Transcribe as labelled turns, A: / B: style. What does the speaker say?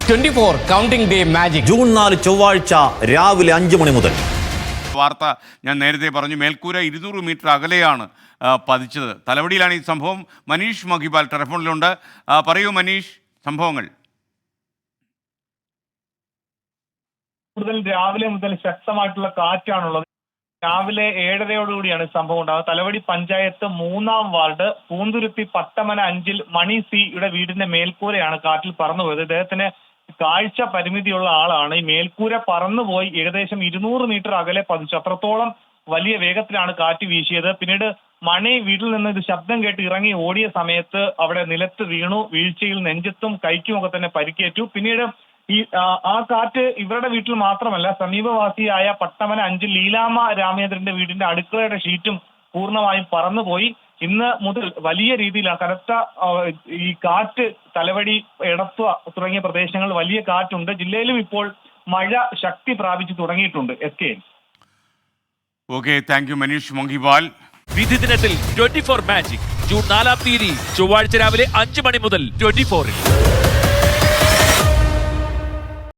A: 24 counting day magic
B: June 4 ചൊവ്വാഴ്ച രാവിലെ 5 മണി മുതൽ.
C: വാർത്ത ഞാൻ നേരത്തെ പറഞ്ഞു. മേൽക്കൂര 200 മീറ്റർ അകലെയാണ് പതിച്ചത്. തലവടിയിലാണ് ഈ സംഭവം. മനീഷ് മഹിപാൽ ടെലിഫോണിലുണ്ട്. പറയൂ മനീഷ്, സംഭവങ്ങൾ.
D: കൂടുതൽ രാവിലെ മുതൽ ശക്തമായിട്ടുള്ള കാറ്റാണുള്ളത്. രാവിലെ 7:30യോടുകൂടിയാണ് സംഭവം ഉണ്ടാകുന്നത്. തലവടി പഞ്ചായത്ത് 3-ാം വാർഡ് പൂന്തുരുത്തി പട്ടമന 5-ൽ മണി സിയുടെ വീടിന്റെ മേൽക്കൂരയാണ് കാറ്റിൽ പറന്നുപോയത്. ഇദ്ദേഹത്തിന് കാഴ്ച പരിമിതിയുള്ള ആളാണ്. ഈ മേൽക്കൂര പറന്നുപോയി ഏകദേശം 200 മീറ്റർ അകലെ പതിച്ചു. അത്രത്തോളം വലിയ വേഗത്തിലാണ് കാറ്റ് വീശിയത്. പിന്നീട് മണി വീട്ടിൽ നിന്ന് ഇത് ശബ്ദം കേട്ട് ഇറങ്ങി ഓടിയ സമയത്ത് അവിടെ നിലത്ത് വീണു. വീഴ്ചയിൽ നെഞ്ചത്തും കൈക്കുമൊക്കെ തന്നെ പരിക്കേറ്റു. പിന്നീട് ആ കാറ്റ് ഇവരുടെ വീട്ടിൽ മാത്രമല്ല, സമീപവാസിയായ പട്ടമന 5 ലീലാമ്മ രാമേന്ദ്രന്റെ വീടിന്റെ അടുക്കളയുടെ ഷീറ്റും പൂർണ്ണമായും പറന്നുപോയി. ഇന്ന് മുതൽ വലിയ രീതിയിലാണ് കനത്ത ഈ കാറ്റ്. തലവടി, എടത്വ തുടങ്ങിയ പ്രദേശങ്ങളിൽ വലിയ കാറ്റുണ്ട്. ജില്ലയിലും ഇപ്പോൾ മഴ ശക്തി പ്രാപിച്ചു തുടങ്ങിയിട്ടുണ്ട്.
C: Okay, thank you Manish Mahipal.
E: വിധി ദിനത്തിൽ 24 മാജിക് ജൂൺ 4-ാം തീയതി ചൊവ്വാഴ്ച രാവിലെ 5 മണി മുതൽ 24-ൽ.